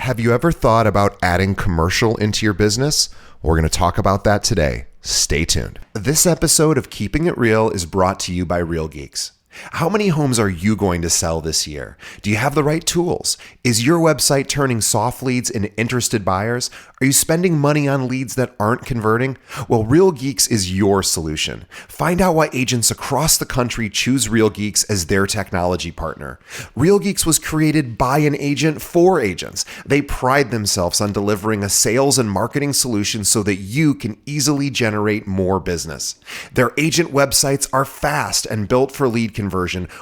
Have you ever thought about adding commercial into your business? We're going to talk about that today. Stay tuned. This episode of Keeping It Real is brought to you by Real Geeks. How many homes are you going to sell this year? Do you have the right tools? Is your website turning soft leads into interested buyers? Are you spending money on leads that aren't converting? Well, Real Geeks is your solution. Find out why agents across the country choose Real Geeks as their technology partner. Real Geeks was created by an agent for agents. They pride themselves on delivering a sales and marketing solution so that you can easily generate more business. Their agent websites are fast and built for lead conversion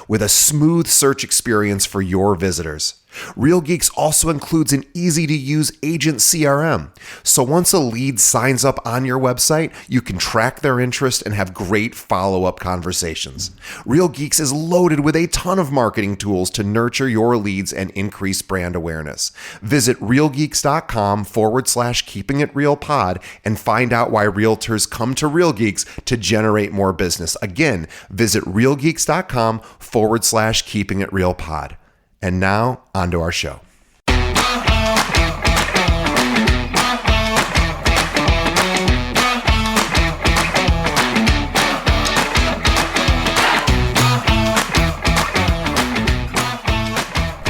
with a smooth search experience for your visitors. Real Geeks also includes an easy-to-use agent CRM. So once a lead signs up on your website, you can track their interest and have great follow-up conversations. Real Geeks is loaded with a ton of marketing tools to nurture your leads and increase brand awareness. Visit realgeeks.com/keepingitrealpod and find out why realtors come to Real Geeks to generate more business. Again, visit realgeeks.com/keepingitrealpod. And now, on to our show.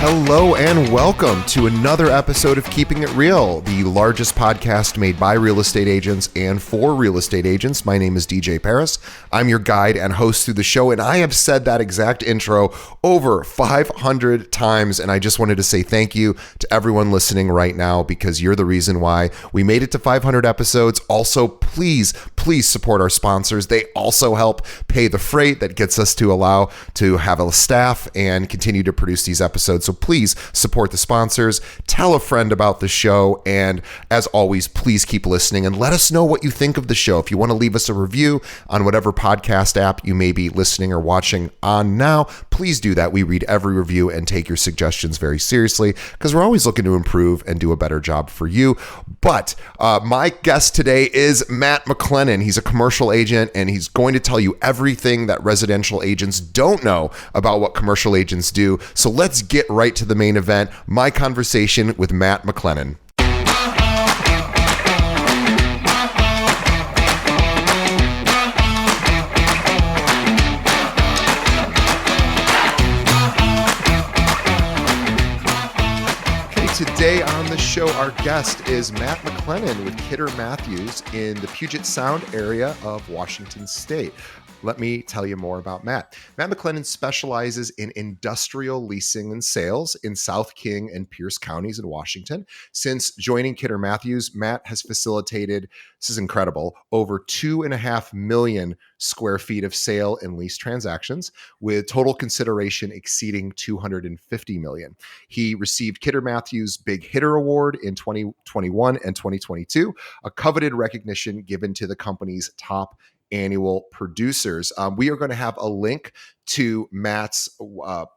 Hello and welcome to another episode of Keeping It Real, the largest podcast made by real estate agents and for real estate agents. My name is DJ Paris. I'm your guide and host through the show, and I have said that exact intro over 500 times, and I just wanted to say thank you to everyone listening right now because you're the reason why we made it to 500 episodes. Also, please support our sponsors. They also help pay the freight that gets us to allow to have a staff and continue to produce these episodes. So please support the sponsors, tell a friend about the show, and as always, please keep listening and let us know what you think of the show. If you want to leave us a review on whatever podcast app you may be listening or watching on now, please do that. We read every review and take your suggestions very seriously because we're always looking to improve and do a better job for you. But my guest today is Matt McClennan. He's a commercial agent, and he's going to tell you everything that residential agents don't know about what commercial agents do. So let's get right to the main event, my conversation with Matt McClennan. Today on the show, our guest is Matt McClennan with Kidder Matthews in the Puget Sound area of Washington State. Let me tell you more about Matt. Matt McClennan specializes in industrial leasing and sales in South King and Pierce counties in Washington. Since joining Kidder Matthews, Matt has facilitated, this is incredible, over 2.5 million square feet of sale and lease transactions with total consideration exceeding $250 million. He received Kidder Matthews Big Hitter Award in 2021 and 2022, a coveted recognition given to the company's top annual producers. We are going to have a link to Matt's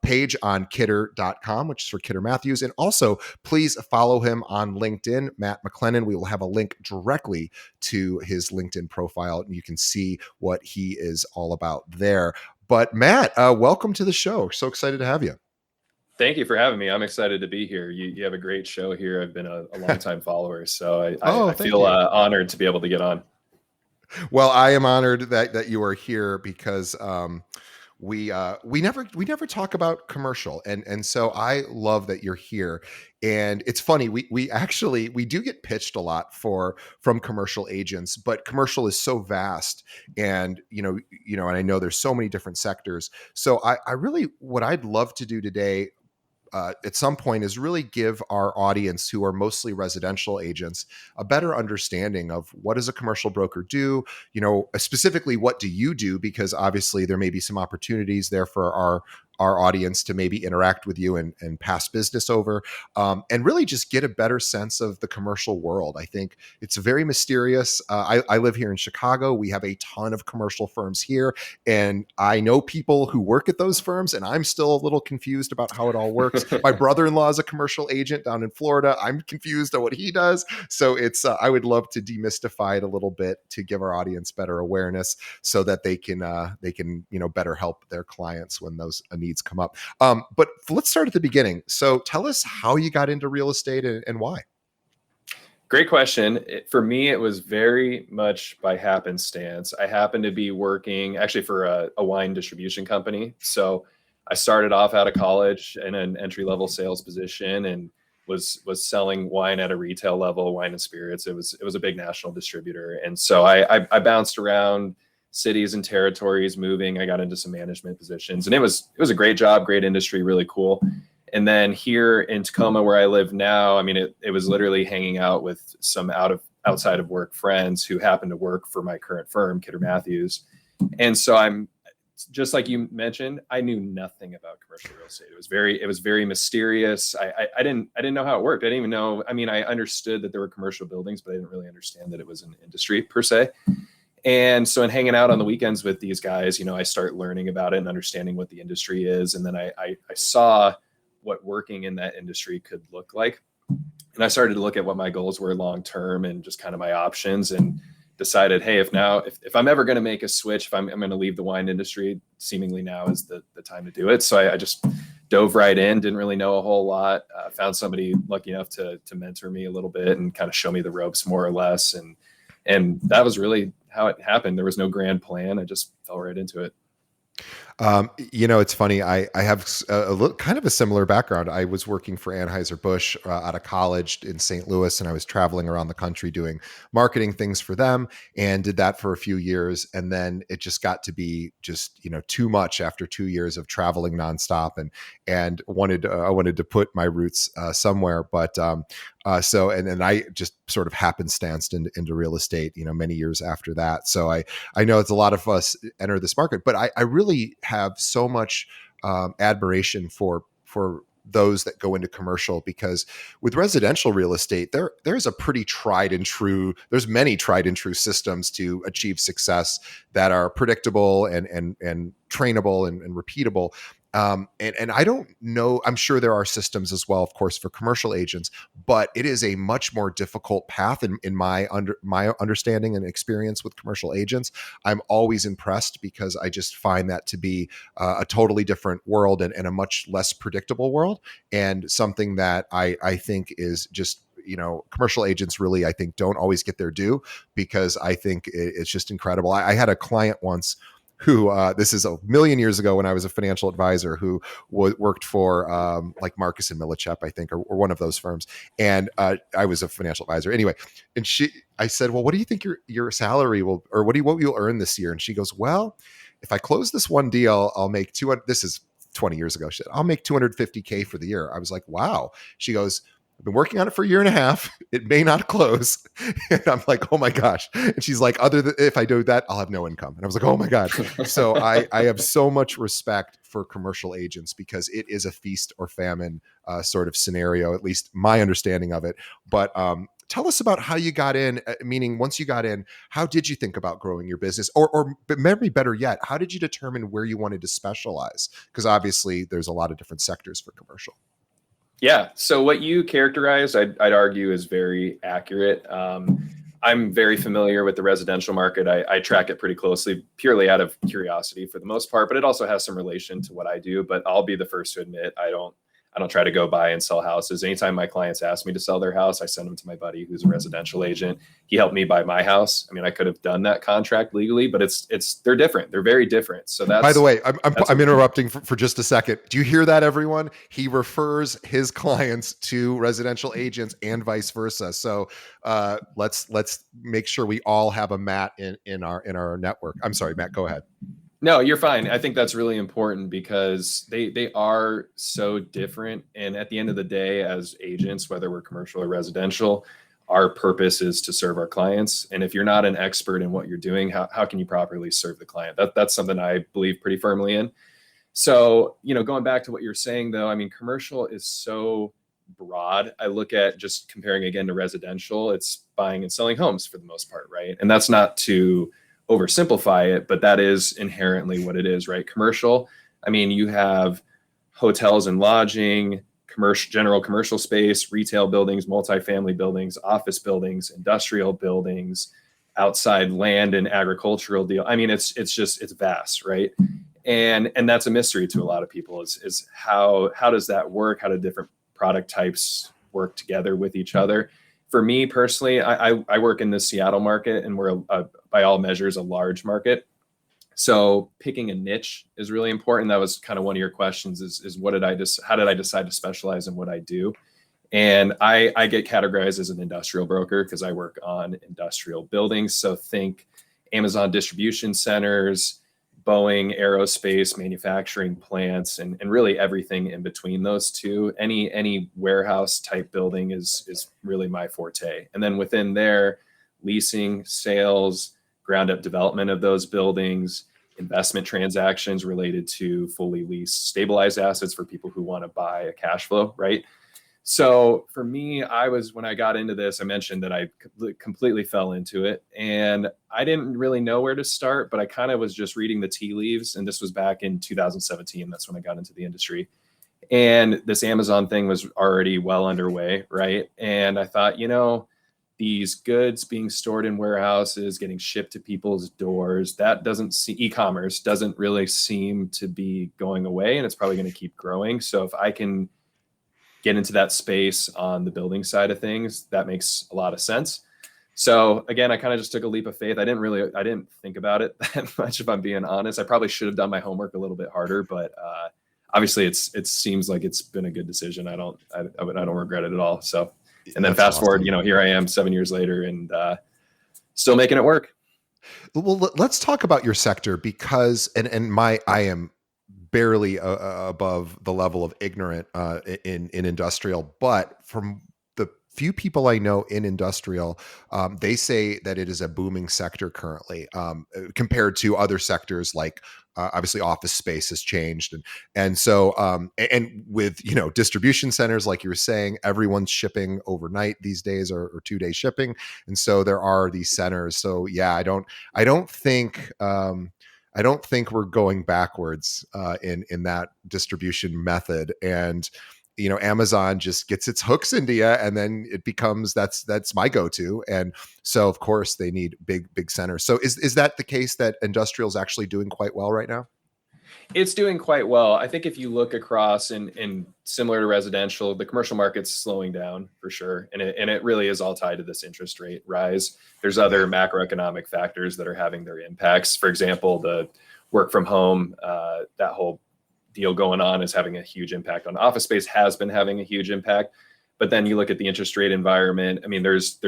page on kidder.com, which is for Kidder Matthews. And also, please follow him on LinkedIn, Matt McClennan. We will have a link directly to his LinkedIn profile, and you can see what he is all about there. But Matt, welcome to the show. So excited to have you. Thank you for having me. I'm excited to be here. You have a great show here. I've been a longtime follower, so I feel honored to be able to get on. Well, I am honored that you are here because we never talk about commercial, and so I love that you're here. And it's funny, we do get pitched a lot from commercial agents, but commercial is so vast, and and I know there's so many different sectors. So I really, what I'd love to do today at some point is really give our audience, who are mostly residential agents, a better understanding of what does a commercial broker do, specifically what do you do, because obviously there may be some opportunities there for our audience to maybe interact with you and pass business over, and really just get a better sense of the commercial world. I think it's very mysterious. I live here in Chicago. We have a ton of commercial firms here, and I know people who work at those firms, and I'm still a little confused about how it all works. My brother-in-law is a commercial agent down in Florida. I'm confused on what he does. So it's I would love to demystify it a little bit to give our audience better awareness so that they can better help their clients when those needs needs come up. But let's start at the beginning. So tell us how you got into real estate and why. Great question. For me, it was very much by happenstance. I happened to be working actually for a wine distribution company. So I started off out of college in an entry-level sales position and was selling wine at a retail level, wine and spirits. It was a big national distributor. And so I bounced around cities and territories, moving. I got into some management positions, and it was a great job, great industry, really cool. And then here in Tacoma, where I live now, I mean, it was literally hanging out with some outside of work friends who happened to work for my current firm, Kidder Matthews. And so I'm just like you mentioned, I knew nothing about commercial real estate. It was very mysterious. I didn't know how it worked. I didn't even know. I mean, I understood that there were commercial buildings, but I didn't really understand that it was an industry per se. And so in hanging out on the weekends with these guys, I start learning about it and understanding what the industry is. And then I saw what working in that industry could look like. And I started to look at what my goals were long-term and just kind of my options, and decided, hey, if I'm ever going to make a switch, if I'm going to leave the wine industry, seemingly now is the time to do it. So I just dove right in, didn't really know a whole lot, found somebody lucky enough to mentor me a little bit and kind of show me the ropes more or less. And that was really how it happened. There was no grand plan. I just fell right into it. It's funny. I have kind of a similar background. I was working for Anheuser-Busch out of college in St. Louis, and I was traveling around the country doing marketing things for them, and did that for a few years. And then it just got to be too much after 2 years of traveling nonstop, and I wanted to put my roots somewhere. But so I just sort of happenstanced into real estate, many years after that. So I know it's a lot of us enter this market, but I really have so much admiration for those that go into commercial, because with residential real estate, there's many tried and true systems to achieve success that are predictable and trainable and repeatable. And I don't know, I'm sure there are systems as well, of course, for commercial agents, but it is a much more difficult path in my understanding and experience with commercial agents. I'm always impressed because I just find that to be a totally different world and a much less predictable world, and something that I think is just, commercial agents really, I think, don't always get their due, because I think it's just incredible. I had a client once who, this is a million years ago when I was a financial advisor, who worked for like Marcus and Millichap, I think, or one of those firms. And I was a financial advisor anyway. And I said, well, what do you think your salary will, or what you'll earn this year? And she goes, well, if I close this one deal, I'll make this is 20 years ago. She said, I'll make $250K for the year. I was like, wow. She goes, I've been working on it for a year and a half. It may not close. And I'm like, oh my gosh. And she's like, if I do that, I'll have no income. And I was like, oh my God. So I have so much respect for commercial agents, because it is a feast or famine sort of scenario, at least my understanding of it. But tell us about how you got in, meaning once you got in, how did you think about growing your business? Or maybe better yet, how did you determine where you wanted to specialize? Because obviously there's a lot of different sectors for commercial. Yeah. So what you characterized, I'd argue, is very accurate. I'm very familiar with the residential market. I track it pretty closely, purely out of curiosity for the most part, but it also has some relation to what I do. But I'll be the first to admit, I don't try to go buy and sell houses. Anytime my clients ask me to sell their house, I send them to my buddy who's a residential agent. He helped me buy my house. I mean, I could have done that contract legally, but they're different. They're very different. So that's, by the way, I'm interrupting for just a second. Do you hear that, everyone? He refers his clients to residential agents and vice versa. So let's make sure we all have a Matt in our network. I'm sorry, Matt, go ahead. No, you're fine. I think that's really important, because they are so different. And at the end of the day, as agents, whether we're commercial or residential, our purpose is to serve our clients. And if you're not an expert in what you're doing, how can you properly serve the client? That's something I believe pretty firmly in. So, going back to what you're saying, though, I mean, commercial is so broad. I look at, just comparing again to residential, it's buying and selling homes for the most part, right? And that's not to oversimplify it, but that is inherently what it is, right? Commercial, I mean, you have hotels and lodging, general commercial space, retail buildings, multifamily buildings, office buildings, industrial buildings, outside land and agricultural deal. I mean, it's vast, right? And that's a mystery to a lot of people is how does that work? How do different product types work together with each other? For me personally, I work in the Seattle market, and we're by all measures a large market. So picking a niche is really important. That was kind of one of your questions is how did I decide to specialize in what I do? And I get categorized as an industrial broker because I work on industrial buildings. So think Amazon distribution centers, Boeing aerospace manufacturing plants, and really everything in between those two. Any warehouse type building is really my forte. And then within there, leasing, sales, ground up development of those buildings, investment transactions related to fully leased stabilized assets for people who want to buy a cash flow, right? So for me, when I got into this, I mentioned that I completely fell into it, and I didn't really know where to start, but I kind of was just reading the tea leaves. And this was back in 2017. That's when I got into the industry. And this Amazon thing was already well underway, right? And I thought, these goods being stored in warehouses, getting shipped to people's doors, e-commerce doesn't really seem to be going away, and it's probably going to keep growing. So if I can get into that space on the building side of things, that makes a lot of sense. So again, I kind of just took a leap of faith. I didn't think about it that much, if I'm being honest. I probably should have done my homework a little bit harder, but obviously it seems like it's been a good decision. I don't regret it at all. So, and then fast forward, here I am 7 years later and still making it work. Well, let's talk about your sector because, I am barely above the level of ignorant in industrial, but from the few people I know in industrial, they say that it is a booming sector currently, compared to other sectors like obviously office space has changed, and so and with distribution centers, like you were saying, everyone's shipping overnight these days, or 2-day shipping, and so there are these centers. So yeah, I don't think. I don't think we're going backwards in that distribution method. And Amazon just gets its hooks into you, and then it becomes that's my go-to. And so of course they need big centers. So is that the case that industrial is actually doing quite well right now? It's doing quite well. I think if you look across and similar to residential, the commercial market's slowing down for sure. And it really is all tied to this interest rate rise. There's other macroeconomic factors that are having their impacts. For example, the work from home, that whole deal going on is having a huge impact on office space, has been having a huge impact. But then you look at the interest rate environment. I mean, there's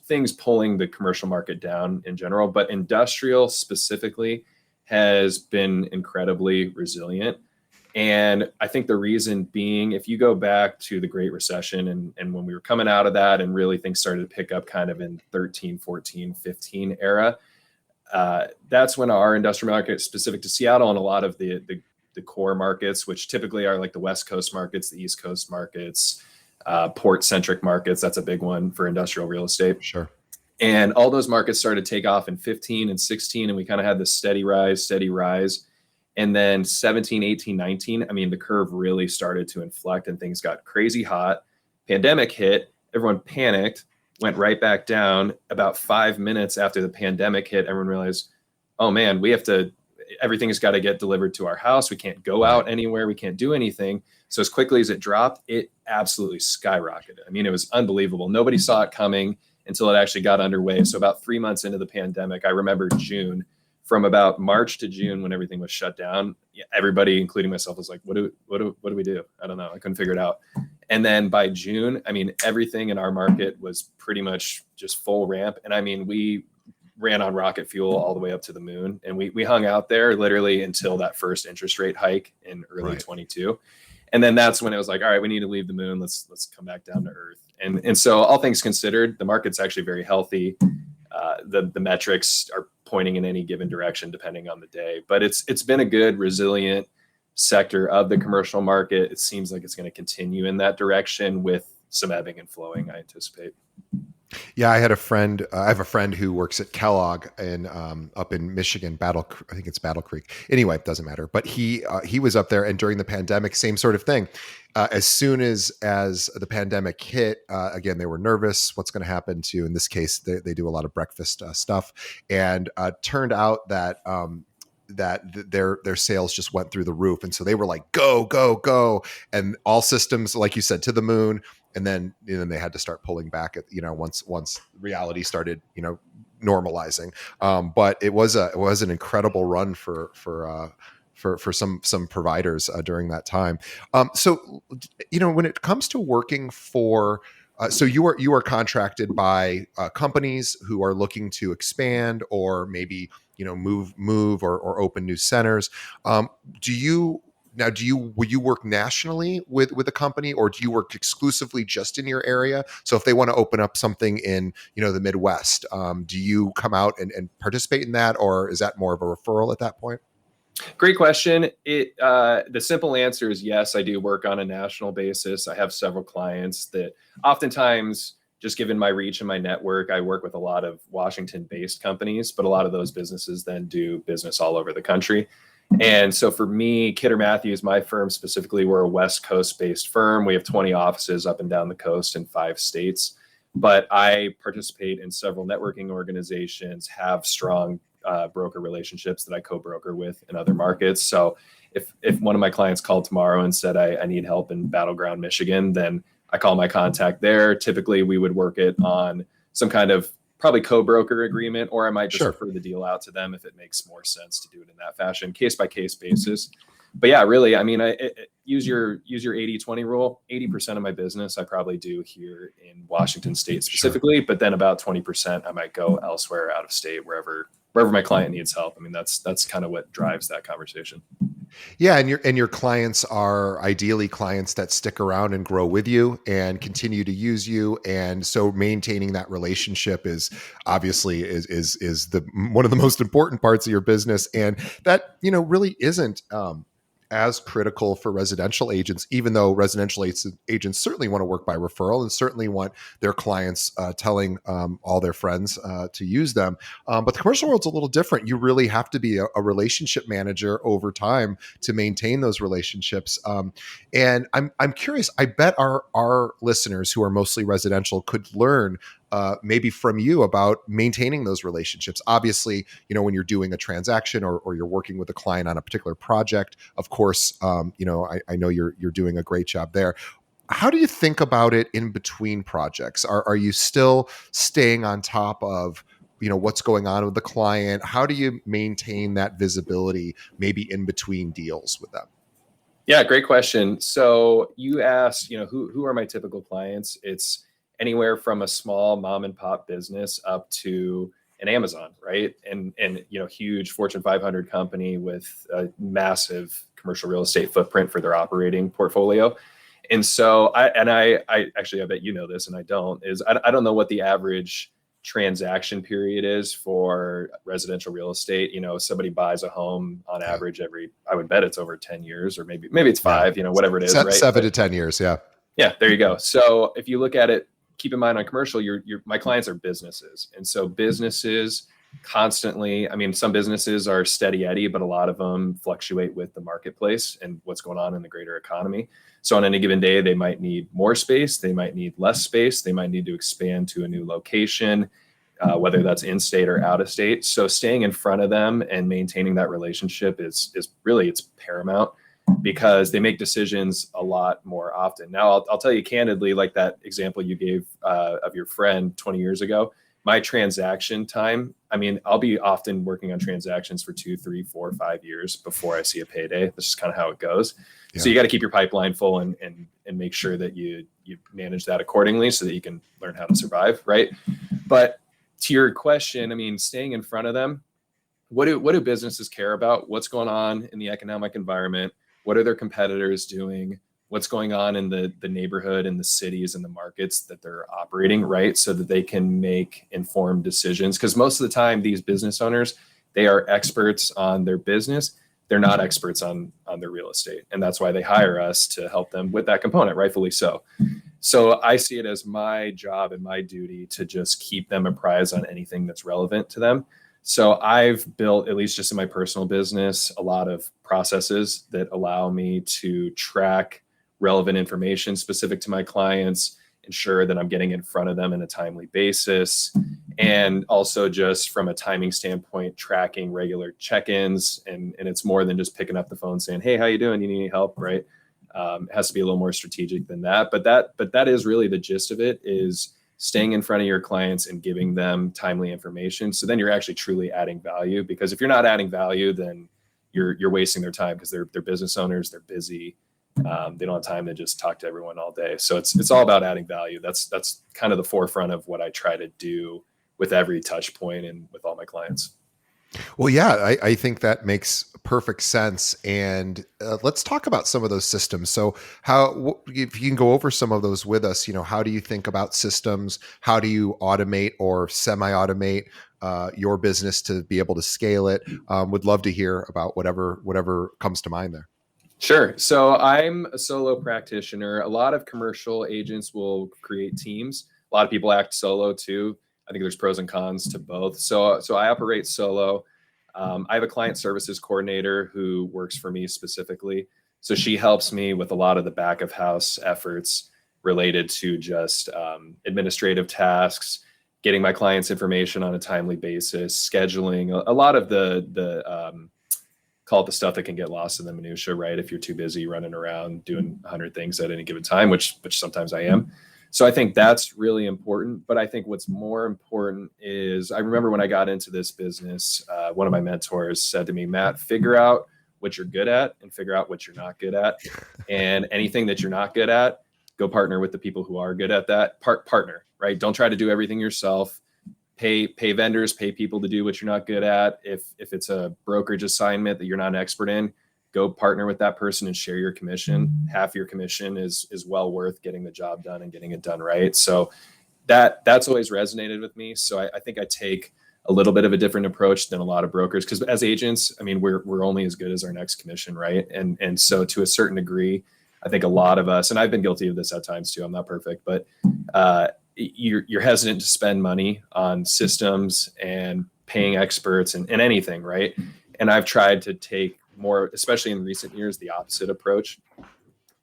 things pulling the commercial market down in general, but industrial specifically has been incredibly resilient. And I think the reason being, if you go back to the Great Recession and when we were coming out of that and really things started to pick up kind of in 13, 14, 15 era, that's when our industrial market, specific to Seattle and a lot of the core markets, which typically are like the West Coast markets, the East Coast markets, port-centric markets, that's a big one for industrial real estate. Sure. And all those markets started to take off in 15 and 16, and we kind of had this steady rise. And then 17, 18, 19, I mean, the curve really started to inflect and things got crazy hot. Pandemic hit, everyone panicked, went right back down. About 5 minutes after the pandemic hit, everyone realized, oh man, everything has got to get delivered to our house. We can't go out anywhere. We can't do anything. So as quickly as it dropped, it absolutely skyrocketed. I mean, it was unbelievable. Nobody saw it coming until it actually got underway. So about 3 months into the pandemic, I remember June, from about March to June when everything was shut down, everybody, including myself, was like, what do we do? I don't know. I couldn't figure it out. And then by June, I mean, everything in our market was pretty much just full ramp. And I mean, we ran on rocket fuel all the way up to the moon. And we hung out there literally until that first interest rate hike in early 22. And then that's when it was like, all right, we need to leave the moon. Let's come back down to earth. And so all things considered, the market's actually very healthy. The metrics are pointing in any given direction depending on the day, but it's been a good, resilient sector of the commercial market. It seems like it's going to continue in that direction with some ebbing and flowing, I anticipate. Yeah, I had a friend. I have a friend who works at Kellogg in up in Michigan, I think it's Battle Creek. Anyway, it doesn't matter. But he was up there, and during the pandemic, same sort of thing. As soon as the pandemic hit, again, they were nervous. What's going to happen to? In this case, they do a lot of breakfast stuff, and turned out that. Their sales just went through the roof, and so they were like, go, go, go, and all systems, like you said, to the moon. And then they had to start pulling back at once reality started normalizing. But it was an incredible run for some providers during that time. So when it comes to working for so you are contracted by companies who are looking to expand or maybe move or open new centers. Do you Now, will you work nationally with a company, or do you work exclusively just in your area? So if they want to open up something in the Midwest, do you come out and participate in that, or is that more of a referral at that point? Great question. The simple answer is yes, I do work on a national basis. I have several clients that oftentimes, just given my reach and my network, I work with a lot of Washington-based companies, but a lot of those businesses then do business all over the country. And so for me, Kidder Matthews, my firm specifically, we're a West Coast based firm. We have 20 offices up and down the coast in 5 states. But I participate in several networking organizations, have strong broker relationships that I co-broker with in other markets. So if one of my clients called tomorrow and said, I need help in Battleground, Michigan, then I call my contact there. Typically, we would work it on some kind of probably co-broker agreement, or I might just refer the deal out to them if it makes more sense to do it in that fashion, case by case basis. But yeah, really, I mean, use your 80-20 rule. 80% of my business I probably do here in Washington State specifically, but then about 20% I might go elsewhere out of state, wherever my client needs help. I mean, that's kind of what drives that conversation. Yeah, and your clients are ideally clients that stick around and grow with you and continue to use you, and so maintaining that relationship is obviously is the one of the most important parts of your business, and that really isn't as critical for residential agents, even though residential agents certainly want to work by referral and certainly want their clients telling all their friends to use them. But the commercial world's a little different. You really have to be a relationship manager over time to maintain those relationships. And I'm curious, I bet our listeners who are mostly residential could learn maybe from you about maintaining those relationships. Obviously, when you're doing a transaction or you're working with a client on a particular project, of course, I know you're doing a great job there. How do you think about it in between projects? Are you still staying on top of what's going on with the client? How do you maintain that visibility maybe in between deals with them? Yeah, great question. So you asked, who are my typical clients? It's anywhere from a small mom and pop business up to an Amazon, right? And huge Fortune 500 company with a massive commercial real estate footprint for their operating portfolio. And so I actually, I bet you know this and I don't, is I don't know what the average transaction period is for residential real estate. Somebody buys a home on average I would bet it's over 10 years, or maybe it's 5, whatever it is, right? 7 to 10 years. Yeah. Yeah, there you go. So if you look at it, keep in mind on commercial, my clients are businesses. And so businesses constantly, I mean, some businesses are steady Eddie, but a lot of them fluctuate with the marketplace and what's going on in the greater economy. So on any given day, they might need more space. They might need less space. They might need to expand to a new location, whether that's in state or out of state. So staying in front of them and maintaining that relationship is really, it's paramount, because they make decisions a lot more often. Now, I'll tell you candidly, like that example you gave of your friend 20 years ago, my transaction time, I mean, I'll be often working on transactions for 2, 3, 4, 5 years before I see a payday. This is kind of how it goes. Yeah. So you got to keep your pipeline full and make sure that you manage that accordingly so that you can learn how to survive, right? But to your question, I mean, staying in front of them, what do businesses care about? What's going on in the economic environment? What are their competitors doing? What's going on in the neighborhood and the cities and the markets that they're operating, right? So that they can make informed decisions. Because most of the time, these business owners, they are experts on their business. They're not experts on their real estate. And that's why they hire us to help them with that component, rightfully so. So I see it as my job and my duty to just keep them apprised on anything that's relevant to them. So I've built, at least just in my personal business, a lot of processes that allow me to track relevant information specific to my clients, ensure that I'm getting in front of them in a timely basis, and also just from a timing standpoint, tracking regular check-ins. And it's more than just picking up the phone saying, "Hey, how you doing? You need any help?" Right? It has to be a little more strategic than that. But that is really the gist of it, is staying in front of your clients and giving them timely information. So then you're actually truly adding value, because if you're not adding value, then you're wasting their time, because they're business owners, they're busy. They don't have time to just talk to everyone all day. So it's all about adding value. That's kind of the forefront of what I try to do with every touch point and with all my clients. Well, yeah, I think that makes perfect sense. And let's talk about some of those systems. So, if you can go over some of those with us, how do you think about systems? How do you automate or semi-automate your business to be able to scale it? Would love to hear about whatever comes to mind there. Sure. So I'm a solo practitioner. A lot of commercial agents will create teams. A lot of people act solo too. I think there's pros and cons to both. So I operate solo. I have a client services coordinator who works for me specifically. So she helps me with a lot of the back of house efforts related to just administrative tasks, getting my clients information on a timely basis, scheduling, a lot of the call it the stuff that can get lost in the minutia, right? If you're too busy running around doing 100 things at any given time, which sometimes I am. So I think that's really important. But I think what's more important is, I remember when I got into this business, one of my mentors said to me, "Matt, figure out what you're good at and figure out what you're not good at. And anything that you're not good at, go partner with the people who are good at that. Partner, right? Don't try to do everything yourself. Pay vendors, pay people to do what you're not good at. If it's a brokerage assignment that you're not an expert in, go partner with that person and share your commission. Half your commission is well worth getting the job done and getting it done right." So that's always resonated with me. So I think I take a little bit of a different approach than a lot of brokers, because as agents, I mean, we're only as good as our next commission, right? And so to a certain degree, I think a lot of us, and I've been guilty of this at times too, I'm not perfect, but you're hesitant to spend money on systems and paying experts and anything, right? And I've tried to take more, especially in recent years, the opposite approach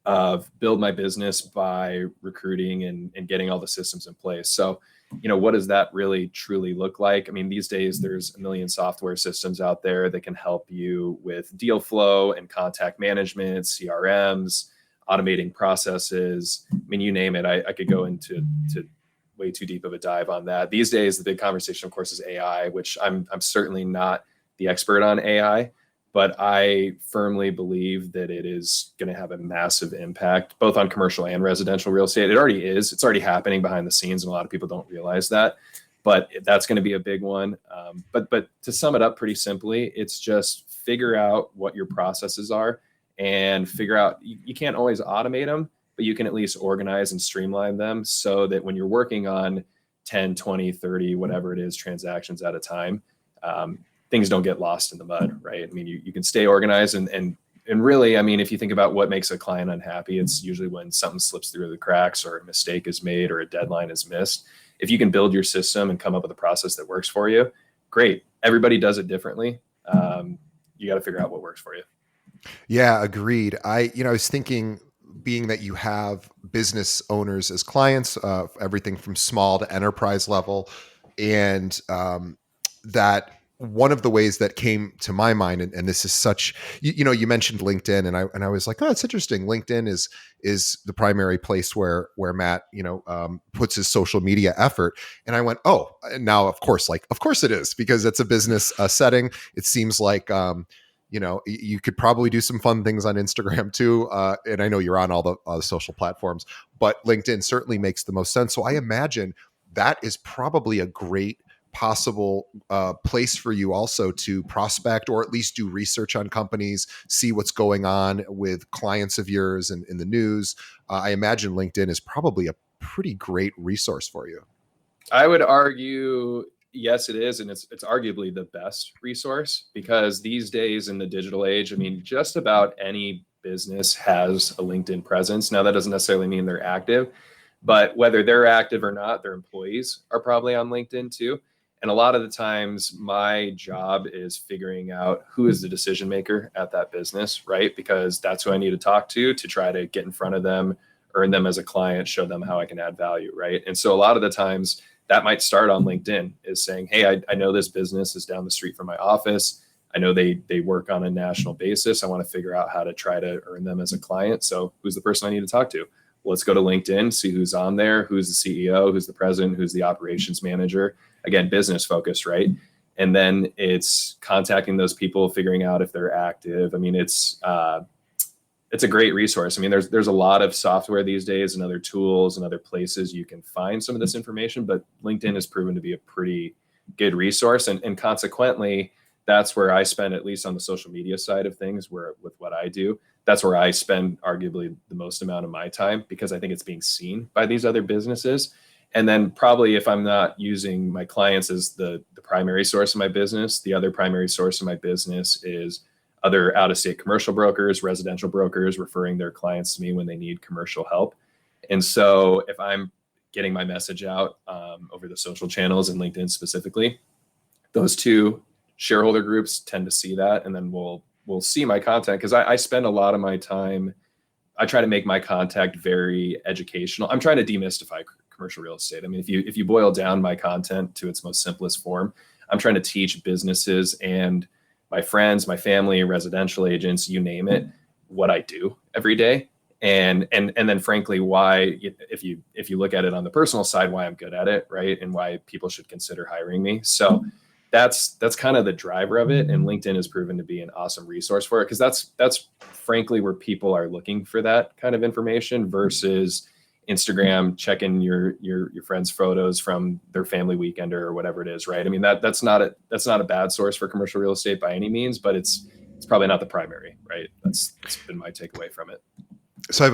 of build my business by recruiting and getting all the systems in place. So, what does that really truly look like? I mean, these days there's a million software systems out there that can help you with deal flow and contact management, CRMs, automating processes. I mean, you name it. I could go into way too deep of a dive on that. These days, the big conversation, of course, is AI, which I'm certainly not the expert on AI, but I firmly believe that it is going to have a massive impact both on commercial and residential real estate. It already is. It's already happening behind the scenes, and a lot of people don't realize that. But that's going to be a big one. But to sum it up pretty simply, it's just figure out what your processes are and figure out, you can't always automate them, but you can at least organize and streamline them so that when you're working on 10, 20, 30, whatever it is, transactions at a time, things don't get lost in the mud, right? I mean, you can stay organized and really, I mean, if you think about what makes a client unhappy, it's usually when something slips through the cracks or a mistake is made or a deadline is missed. If you can build your system and come up with a process that works for you, great. Everybody does it differently. You got to figure out what works for you. Yeah, agreed. I was thinking, being that you have business owners as clients, everything from small to enterprise level, and that one of the ways that came to my mind, and this is such, you mentioned LinkedIn, and I was like, oh, it's interesting. LinkedIn is the primary place where Matt, puts his social media effort. And I went, oh, now of course it is, because it's a business setting. It seems like, you could probably do some fun things on Instagram too. And I know you're on all the social platforms, but LinkedIn certainly makes the most sense. So I imagine that is probably a great possible place for you also to prospect, or at least do research on companies, see what's going on with clients of yours and in the news. I imagine LinkedIn is probably a pretty great resource for you. I would argue, yes, it is. And it's arguably the best resource, because these days in the digital age, I mean, just about any business has a LinkedIn presence. Now, that doesn't necessarily mean they're active, But whether they're active or not, their employees are probably on LinkedIn too. And a lot of the times my job is figuring out who is the decision maker at that business, right? Because that's who I need to talk to try to get in front of them, earn them as a client, show them how I can add value, right? And so a lot of the times that might start on LinkedIn is saying, hey, I know this business is down the street from my office. I know they work on a national basis. I want to figure out how to try to earn them as a client. So who's the person I need to talk to? Well, let's go to LinkedIn, see who's on there, who's the CEO, who's the president, who's the operations manager. Again, business focused, right? And then it's contacting those people, figuring out if they're active. I mean, it's a great resource. I mean, there's a lot of software these days and other tools and other places you can find some of this information, but LinkedIn has proven to be a pretty good resource. And consequently, that's where I spend, at least on the social media side of things, where with what I do, that's where I spend arguably the most amount of my time, because I think it's being seen by these other businesses. And then probably if I'm not using my clients as the primary source of my business, the other primary source of my business is other out-of-state commercial brokers, residential brokers referring their clients to me when they need commercial help. And so if I'm getting my message out over the social channels and LinkedIn specifically, those two shareholder groups tend to see that, and then we'll see my content, because I spend a lot of my time. I try to make my content very educational. I'm trying to demystify commercial real estate. I mean, if you boil down my content to its most simplest form, I'm trying to teach businesses and my friends, my family, residential agents, you name it, what I do every day. And then frankly, why, if you look at it on the personal side, why I'm good at it, right? And why people should consider hiring me. So that's kind of the driver of it. And LinkedIn has proven to be an awesome resource for it, because that's frankly where people are looking for that kind of information versus Instagram, checking your friends' photos from their family weekend or whatever it is, right? I mean, that's not a bad source for commercial real estate by any means, but it's probably not the primary, right? That's been my takeaway from it. So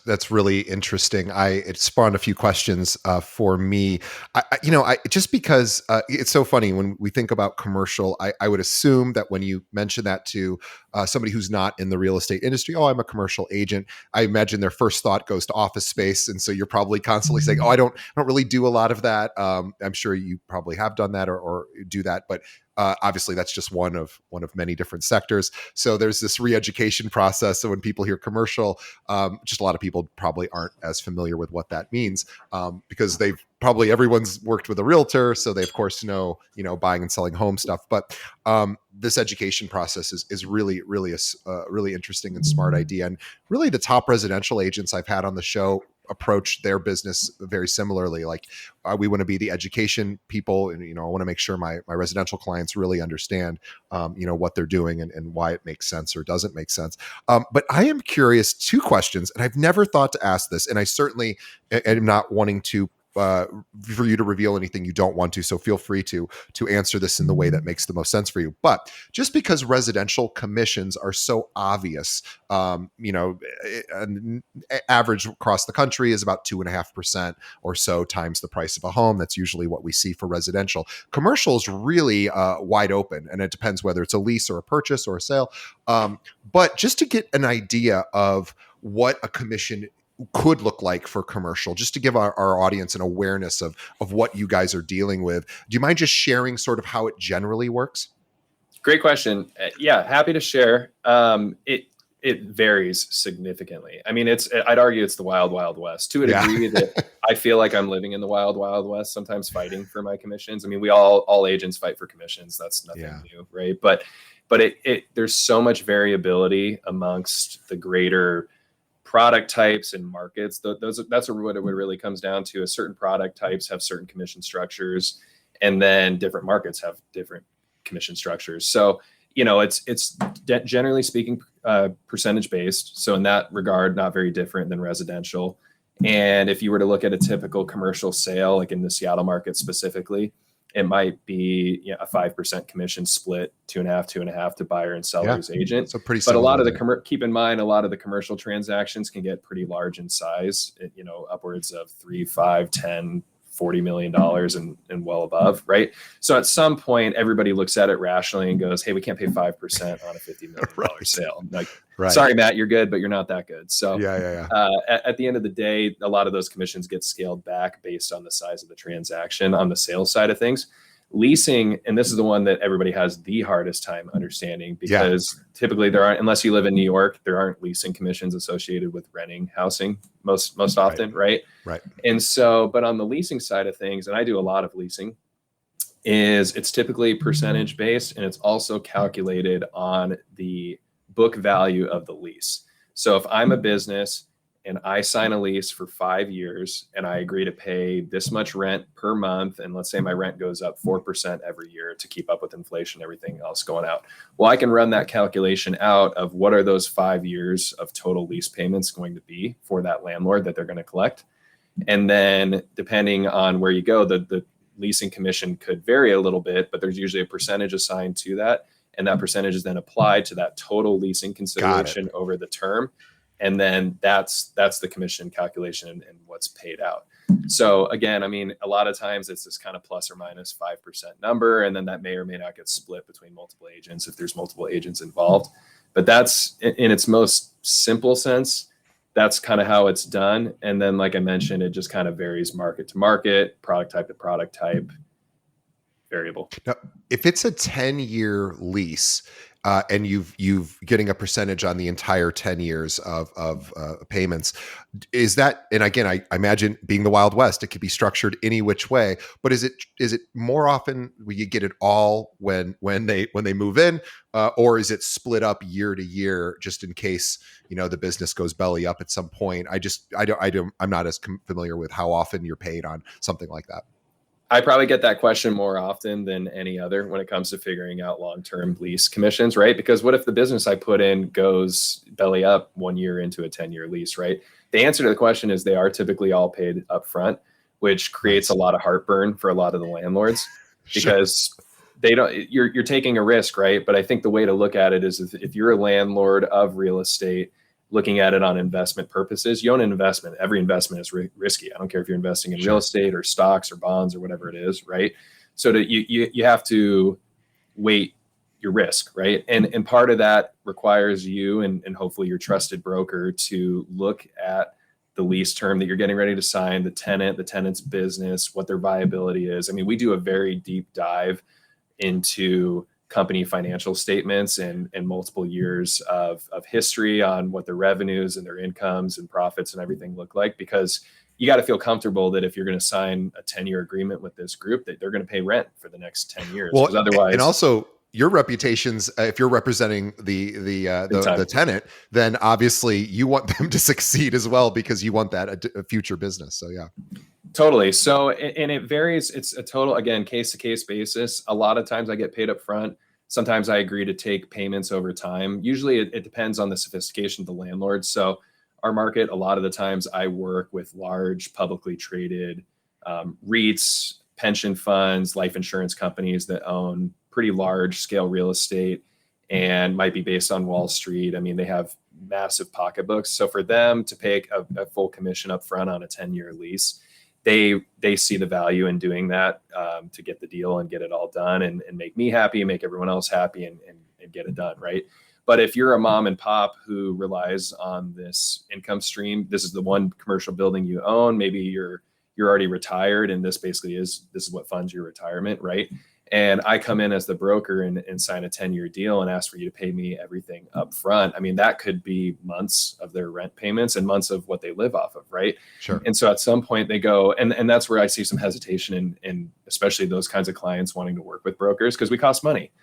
that's really interesting. It spawned a few questions for me. I just because it's so funny when we think about commercial, I would assume that when you mention that to somebody who's not in the real estate industry, oh, I'm a commercial agent, I imagine their first thought goes to office space, and so you're probably constantly saying, oh, I don't really do a lot of that. I'm sure you probably have done that or do that, but obviously that's just one of many different sectors. So there's this re-education process. So when people hear commercial, just a lot of people probably aren't as familiar with what that means, because everyone's worked with a realtor, so they of course know buying and selling home stuff. But this education process is really a really interesting and smart idea. And really, the top residential agents I've had on the show approach their business very similarly. Like, we want to be the education people, and I want to make sure my residential clients really understand what they're doing and why it makes sense or doesn't make sense. But I am curious, two questions, and I've never thought to ask this, and I certainly am not wanting to for you to reveal anything you don't want to. So feel free to answer this in the way that makes the most sense for you. But just because residential commissions are so obvious, average across the country is about 2.5% or so times the price of a home. That's usually what we see for residential. Commercial is really wide open, and it depends whether it's a lease or a purchase or a sale. But just to get an idea of what a commission could look like for commercial, just to give our audience an awareness of what you guys are dealing with, do you mind just sharing sort of how it generally works? Great question. Yeah, happy to share. It varies significantly. I mean, I'd argue it's the wild, wild west to a degree that I feel like I'm living in the wild, wild west, sometimes fighting for my commissions. I mean, we all agents fight for commissions. That's nothing new, right? But there's so much variability amongst the greater product types and markets. That's what it really comes down to. Is certain product types have certain commission structures, and then different markets have different commission structures. So, it's generally speaking percentage based. So in that regard, not very different than residential. And if you were to look at a typical commercial sale, like in the Seattle market specifically, it might be a 5% commission split, 2.5 to buyer and seller's agent. So pretty. But a lot of keep in mind, a lot of the commercial transactions can get pretty large in size. Upwards of 3, 5, 10, $40 million and well above, right? So at some point, everybody looks at it rationally and goes, hey, we can't pay 5% on a $50 million sale. Like, sorry, Matt, you're good, but you're not that good. So at the end of the day, a lot of those commissions get scaled back based on the size of the transaction on the sales side of things. Leasing, and this is the one that everybody has the hardest time understanding, because typically there aren't, unless you live in New York, there aren't leasing commissions associated with renting housing most often, right? And so, but on the leasing side of things, and I do a lot of leasing, is it's typically percentage based, and it's also calculated on the book value of the lease. So if I'm a business and I sign a lease for 5 years and I agree to pay this much rent per month, and let's say my rent goes up 4% every year to keep up with inflation, everything else going out. Well, I can run that calculation out of what are those 5 years of total lease payments going to be for that landlord that they're going to collect. And then depending on where you go, the leasing commission could vary a little bit, but there's usually a percentage assigned to that. And that percentage is then applied to that total leasing consideration over the term. And then that's the commission calculation and what's paid out. So again, I mean, a lot of times it's this kind of plus or minus 5% number, and then that may or may not get split between multiple agents if there's multiple agents involved. But that's, in its most simple sense, that's kind of how it's done. And then, like I mentioned, it just kind of varies market to market, product type to product type, variable. Now, if it's a 10-year lease, and you've getting a percentage on the entire 10 years of payments, is that, and again, I imagine being the Wild West, it could be structured any which way, but is it more often where you get it all when they move in, or is it split up year to year just in case, the business goes belly up at some point? I'm not as familiar with how often you're paid on something like that. I probably get that question more often than any other when it comes to figuring out long-term lease commissions, right? Because what if the business I put in goes belly up 1 year into a 10-year lease, right? The answer to the question is they are typically all paid up front, which creates a lot of heartburn for a lot of the landlords because they don't, you're taking a risk, right? But I think the way to look at it is if you're a landlord of real estate, looking at it on investment purposes, you own an investment. Every investment is risky. I don't care if you're investing in real estate or stocks or bonds or whatever it is, right? So you have to weight your risk, right? And part of that requires you and hopefully your trusted broker to look at the lease term that you're getting ready to sign, the tenant's business, what their viability is. I mean, we do a very deep dive into company financial statements and multiple years of history on what their revenues and their incomes and profits and everything look like, because you got to feel comfortable that if you're going to sign a 10-year agreement with this group, that they're going to pay rent for the next 10 years. Well, otherwise, and also your reputations, if you're representing the tenant, then obviously you want them to succeed as well, because you want that a future business. So yeah. Totally. So, and it varies. It's a total, again, case to case basis. A lot of times I get paid up front. Sometimes I agree to take payments over time. Usually it depends on the sophistication of the landlord. So our market, a lot of the times I work with large publicly traded REITs, pension funds, life insurance companies that own pretty large scale real estate and might be based on Wall Street. I mean, they have massive pocketbooks. So for them to pay a full commission up front on a 10-year lease, they see the value in doing that to get the deal and get it all done and make me happy, make everyone else happy and get it done, right? But if you're a mom and pop who relies on this income stream, this is the one commercial building you own, maybe you're already retired and this is what funds your retirement, right? And I come in as the broker and sign a 10-year deal and ask for you to pay me everything up front. I mean, that could be months of their rent payments and months of what they live off of, right? Sure. And so at some point they go, and that's where I see some hesitation in especially those kinds of clients wanting to work with brokers, because we cost money.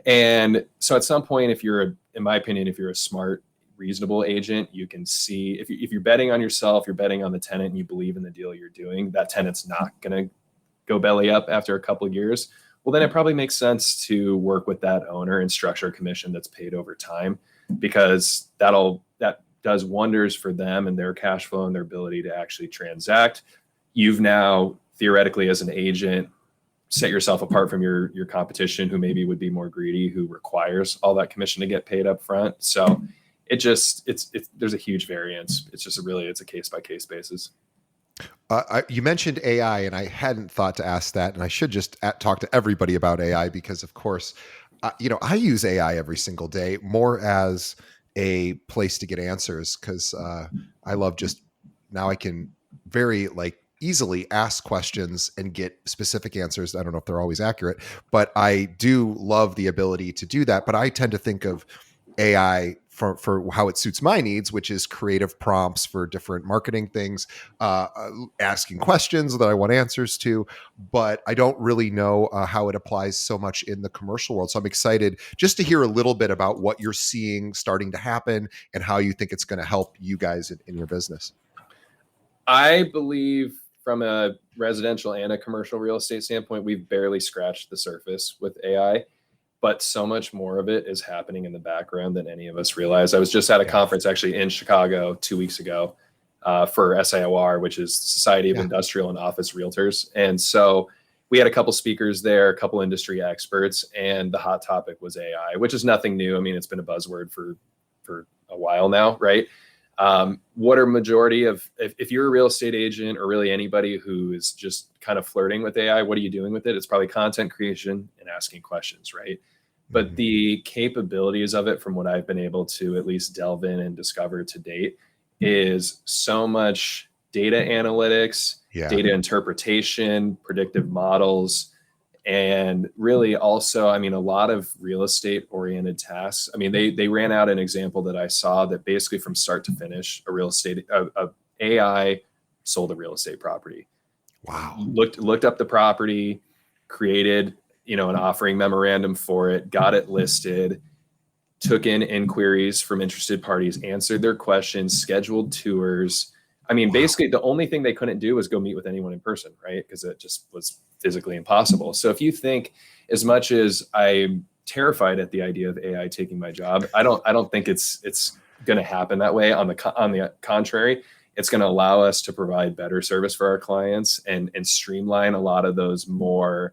And so at some point, in my opinion, if you're a smart, reasonable agent, you can see if you're betting on yourself, you're betting on the tenant and you believe in the deal you're doing, that tenant's not going to go belly up after a couple of years. Well, then it probably makes sense to work with that owner and structure a commission that's paid over time, because that does wonders for them and their cash flow and their ability to actually transact. You've now theoretically, as an agent, set yourself apart from your competition, who maybe would be more greedy, who requires all that commission to get paid up front. So there's a huge variance. It's a case by case basis. You mentioned AI, and I hadn't thought to ask that, and I should just talk to everybody about AI because, of course, I use AI every single day more as a place to get answers because I love just now I can very like easily ask questions and get specific answers. I don't know if they're always accurate, but I do love the ability to do that. But I tend to think of AI for how it suits my needs, which is creative prompts for different marketing things, asking questions that I want answers to. But I don't really know how it applies so much in the commercial world. So I'm excited just to hear a little bit about what you're seeing starting to happen and how you think it's going to help you guys in your business. I believe from a residential and a commercial real estate standpoint, we've barely scratched the surface with AI, but so much more of it is happening in the background than any of us realize. I was just at a conference actually in Chicago 2 weeks ago for SIOR, which is Society of Industrial and Office Realtors. And so we had a couple speakers there, a couple industry experts, and the hot topic was AI, which is nothing new. I mean, it's been a buzzword for a while now, right? What are majority of, if you're a real estate agent or really anybody who is just kind of flirting with AI, what are you doing with it? It's probably content creation and asking questions, right? But the capabilities of it, from what I've been able to at least delve in and discover to date, is so much data analytics, data interpretation, predictive models, and really also, I mean, a lot of real estate oriented tasks. I mean, they ran out an example that I saw that basically from start to finish, a AI sold a real estate property. Wow. Looked up the property, created, an offering memorandum for it, got it listed, took in inquiries from interested parties, answered their questions, scheduled tours. I mean, basically the only thing they couldn't do was go meet with anyone in person, right? Because it just was physically impossible. So if you think, as much as I'm terrified at the idea of AI taking my job, I don't think it's going to happen that way. On the contrary, it's going to allow us to provide better service for our clients and streamline a lot of those more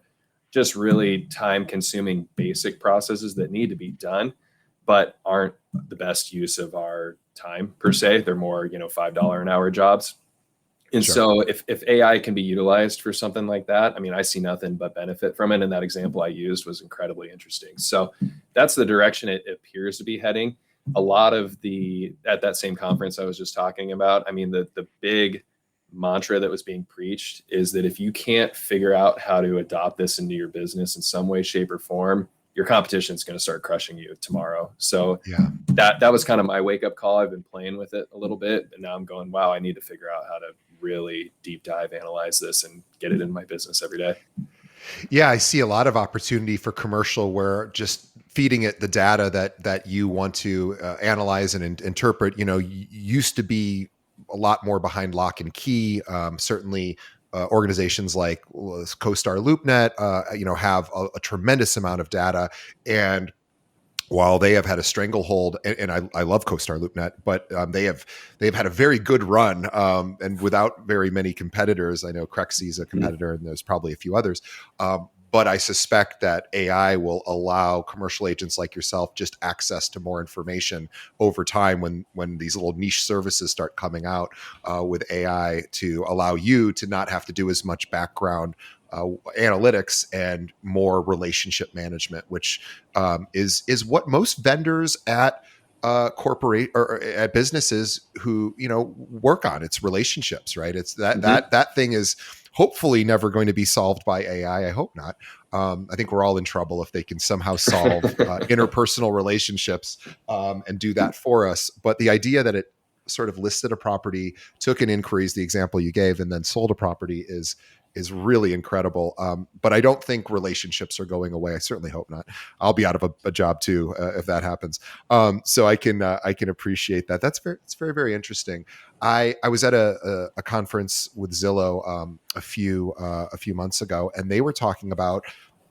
just really time consuming basic processes that need to be done, but aren't the best use of our time per se. They're more, $5 an hour jobs. And so if AI can be utilized for something like that, I mean, I see nothing but benefit from it. And that example I used was incredibly interesting. So that's the direction it appears to be heading. A lot of at that same conference I was just talking about, I mean, the big mantra that was being preached is that if you can't figure out how to adopt this into your business in some way, shape, or form, your competition is going to start crushing you tomorrow. So that was kind of my wake up call. I've been playing with it a little bit, and now I'm going, wow, I need to figure out how to really deep dive analyze this and get it in my business every day. Yeah, I see a lot of opportunity for commercial where just feeding it the data that you want to analyze and interpret, used to be a lot more behind lock and key. Certainly organizations like CoStar LoopNet, have a tremendous amount of data. And while they have had a stranglehold, and I love CoStar LoopNet, but they've had a very good run, and without very many competitors. I know Crexy is a competitor, and there's probably a few others. But I suspect that AI will allow commercial agents like yourself just access to more information over time when these little niche services start coming out with AI to allow you to not have to do as much background analytics and more relationship management, which is what most vendors at corporate or at businesses who work on. It's relationships, right? It's that thing is hopefully never going to be solved by AI. I hope not. I think we're all in trouble if they can somehow solve interpersonal relationships and do that for us. But the idea that it sort of listed a property, took an inquiries, the example you gave, and then sold a property is really incredible. But I don't think relationships are going away. I certainly hope not. I'll be out of a job too if that happens. So I can appreciate that. It's very, very interesting. I was at a conference with Zillow a few months ago, and they were talking about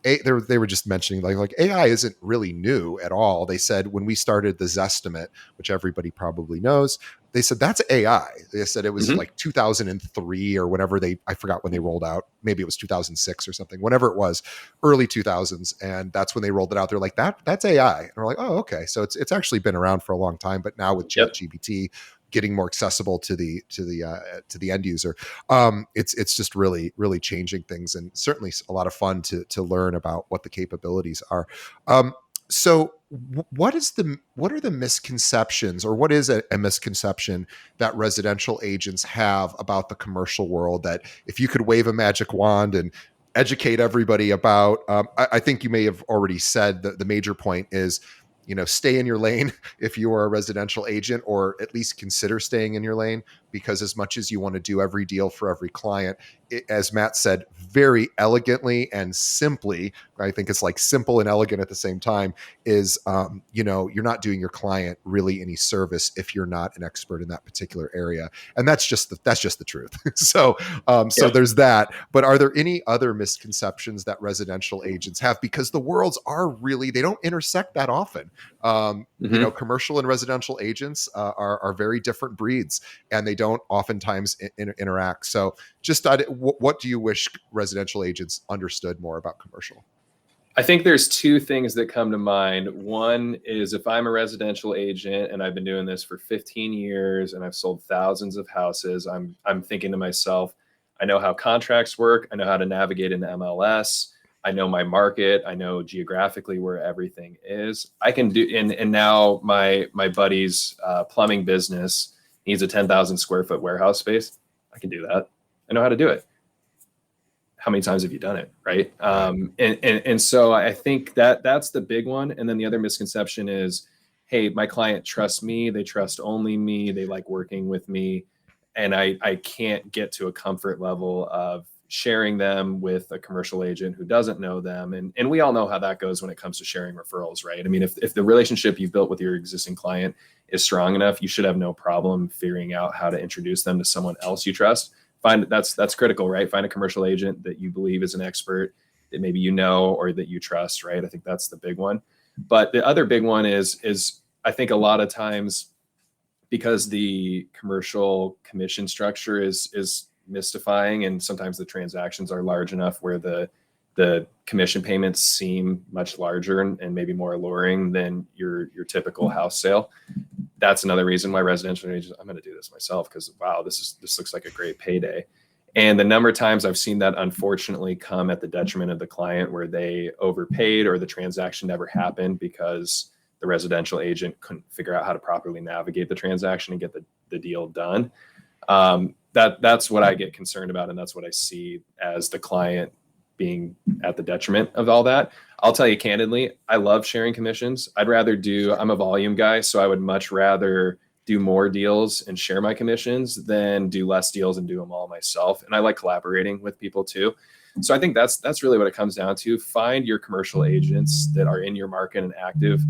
they were just mentioning like AI isn't really new at all. They said when we started the Zestimate, which everybody probably knows, they said that's AI. They said it was like 2003 or whenever I forgot when they rolled out. Maybe it was 2006 or something, whenever it was, early 2000s. And that's when they rolled it out. They're like, that's AI. And we're like, oh, okay. So it's actually been around for a long time, but now with ChatGPT, getting more accessible to the end user. It's just really changing things, and certainly a lot of fun to learn about what the capabilities are. So what are the misconceptions, or what is a misconception that residential agents have about the commercial world, that if you could wave a magic wand and educate everybody about? I think you may have already said that the major point is, stay in your lane if you are a residential agent, or at least consider staying in your lane, because as much as you want to do every deal for every client, as Matt said very elegantly and simply, I think it's like simple and elegant at the same time, is, you're not doing your client really any service if you're not an expert in that particular area. And that's just the truth. So there's that. But are there any other misconceptions that residential agents have? Because the worlds they don't intersect that often. Commercial and residential agents are very different breeds, and they don't oftentimes interact. So just what do you wish residential agents understood more about commercial? I think there's two things that come to mind. One is, if I'm a residential agent and I've been doing this for 15 years and I've sold thousands of houses, I'm thinking to myself, I know how contracts work. I know how to navigate in the MLS. I know my market. I know geographically where everything is. I can do, and now my buddy's plumbing business needs a 10,000 square foot warehouse space. I can do that. I know how to do it. How many times have you done it? Right. And so I think that's the big one. And then the other misconception is, hey, my client trusts me. They trust only me. They like working with me. And I can't get to a comfort level of sharing them with a commercial agent who doesn't know them. And we all know how that goes when it comes to sharing referrals, right? I mean, if the relationship you've built with your existing client is strong enough, you should have no problem figuring out how to introduce them to someone else you trust. That's critical, right? Find a commercial agent that you believe is an expert, that maybe you know or that you trust, right? I think that's the big one. But the other big one is I think a lot of times, because the commercial commission structure is mystifying, and sometimes the transactions are large enough where the commission payments seem much larger and maybe more alluring than your typical house sale. That's another reason why residential agents, I'm going to do this myself, because wow, this looks like a great payday. And the number of times I've seen that unfortunately come at the detriment of the client, where they overpaid or the transaction never happened because the residential agent couldn't figure out how to properly navigate the transaction and get the deal done. That's what I get concerned about, and that's what I see as the client being at the detriment of all that. I'll tell you candidly, I love sharing commissions. I'm a volume guy, so I would much rather do more deals and share my commissions than do less deals and do them all myself. And I like collaborating with people too. So I think that's really what it comes down to. Find your commercial agents that are in your market and active,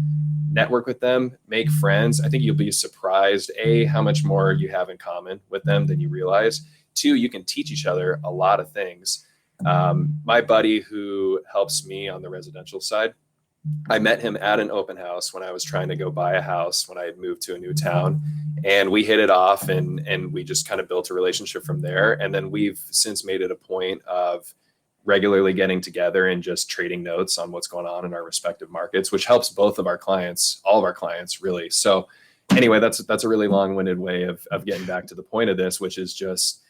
network with them, make friends. I think you'll be surprised, A, how much more you have in common with them than you realize. Two, you can teach each other a lot of things. My buddy who helps me on the residential side, I met him at an open house when I was trying to go buy a house when I had moved to a new town, and we hit it off, and we just kind of built a relationship from there. And then we've since made it a point of regularly getting together and just trading notes on what's going on in our respective markets, which helps both of our clients, all of our clients, really. So anyway, that's a really long-winded way of getting back to the point of this, which is just,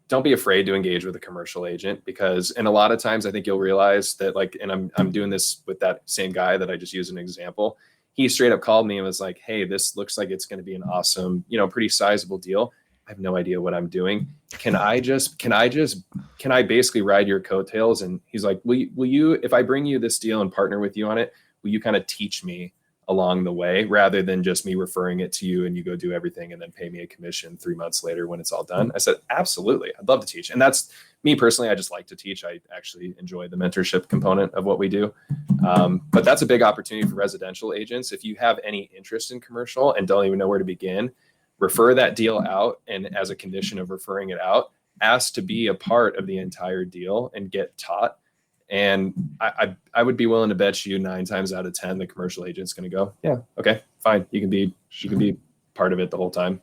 don't be afraid to engage with a commercial agent, because, and a lot of times I think you'll realize that, like, and I'm doing this with that same guy that I just used an example. He straight up called me and was like, hey, this looks like it's going to be an awesome, pretty sizable deal. I have no idea what I'm doing. Can I basically ride your coattails? And he's like, will you, if I bring you this deal and partner with you on it, will you kind of teach me along the way, rather than just me referring it to you and you go do everything and then pay me a commission 3 months later when it's all done? I said, absolutely. I'd love to teach. And that's me personally. I just like to teach. I actually enjoy the mentorship component of what we do. But that's a big opportunity for residential agents. If you have any interest in commercial and don't even know where to begin, refer that deal out. And as a condition of referring it out, ask to be a part of the entire deal and get taught. And I would be willing to bet you 9 times out of 10, the commercial agent's going to go, yeah, okay, fine. You can be part of it the whole time.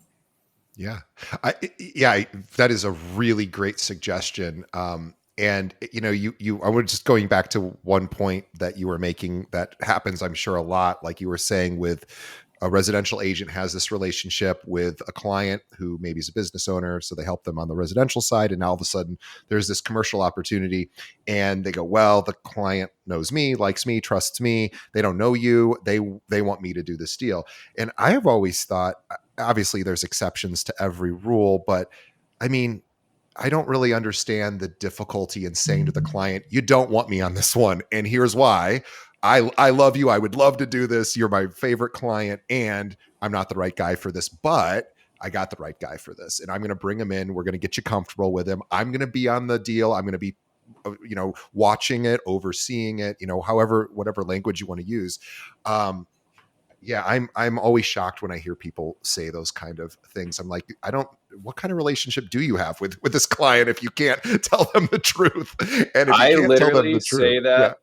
Yeah. That is a really great suggestion. And I was just going back to one point that you were making that happens, I'm sure, a lot, like you were saying with a residential agent has this relationship with a client who maybe is a business owner, so they help them on the residential side, and now all of a sudden there's this commercial opportunity, and they go, well, the client knows me, likes me, trusts me, they don't know you, they want me to do this deal. And I have always thought, obviously there's exceptions to every rule, but I mean, I don't really understand the difficulty in saying to the client, you don't want me on this one, and here's why. I love you. I would love to do this. You're my favorite client, and I'm not the right guy for this, but I got the right guy for this, and I'm going to bring him in. We're going to get you comfortable with him. I'm going to be on the deal. I'm going to be, watching it, overseeing it, however, whatever language you want to use. Yeah, I'm always shocked when I hear people say those kind of things. I'm like, what kind of relationship do you have with this client if you can't tell them the truth? And if you can't tell them the truth, say that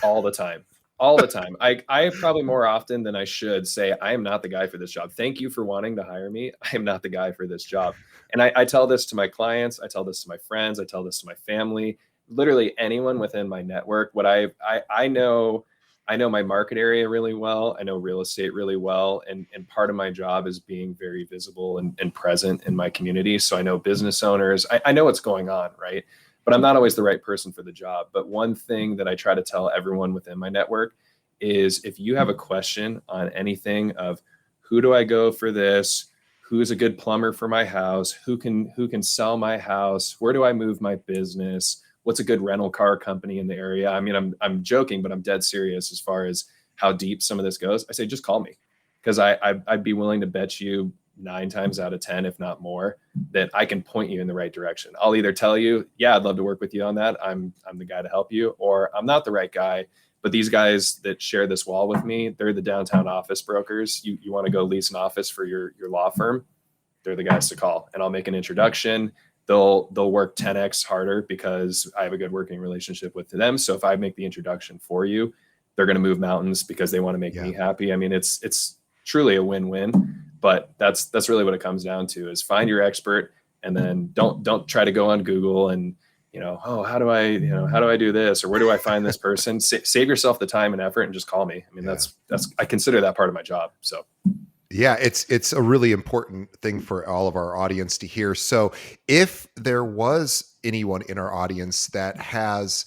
all the time. All the time. I probably more often than I should say, I am not the guy for this job. Thank you for wanting to hire me. I am not the guy for this job. And I tell this to my clients. I tell this to my friends. I tell this to my family, literally anyone within my network. What I know my market area really well. I know real estate really well. And part of my job is being very visible and present in my community. So I know business owners. I know what's going on, right? But I'm not always the right person for the job. But one thing that I try to tell everyone within my network is if you have a question on anything of who do I go for this, who's a good plumber for my house, who can sell my house, where do I move my business, what's a good rental car company in the area? I mean, I'm joking, but I'm dead serious as far as how deep some of this goes. I say, just call me, because I'd be willing to bet you 9 times out of 10, if not more, that I can point you in the right direction. I'll either tell you, yeah, I'd love to work with you on that. I'm the guy to help you, or I'm not the right guy. But these guys that share this wall with me, they're the downtown office brokers. You want to go lease an office for your law firm, they're the guys to call. And I'll make an introduction. They'll work 10x harder because I have a good working relationship with them. So if I make the introduction for you, they're going to move mountains because they want to make me happy. I mean, it's truly a win-win. But that's really what it comes down to, is find your expert, and then don't try to go on Google and, how do I do this, or where do I find this person? Save yourself the time and effort and just call me. I mean, that's I consider that part of my job. So yeah, it's a really important thing for all of our audience to hear. So if there was anyone in our audience that has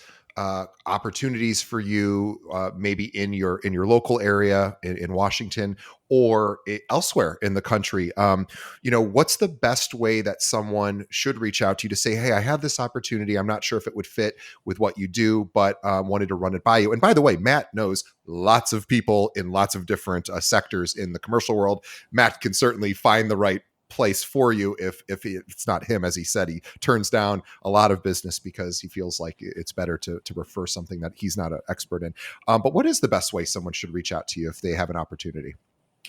opportunities for you, maybe in your local area in Washington or elsewhere in the country, what's the best way that someone should reach out to you to say, hey, I have this opportunity. I'm not sure if it would fit with what you do, but wanted to run it by you. And by the way, Matt knows lots of people in lots of different sectors in the commercial world. Matt can certainly find the right place for you if it's not him. As he said, he turns down a lot of business because he feels like it's better to refer something that he's not an expert in. But what is the best way someone should reach out to you if they have an opportunity?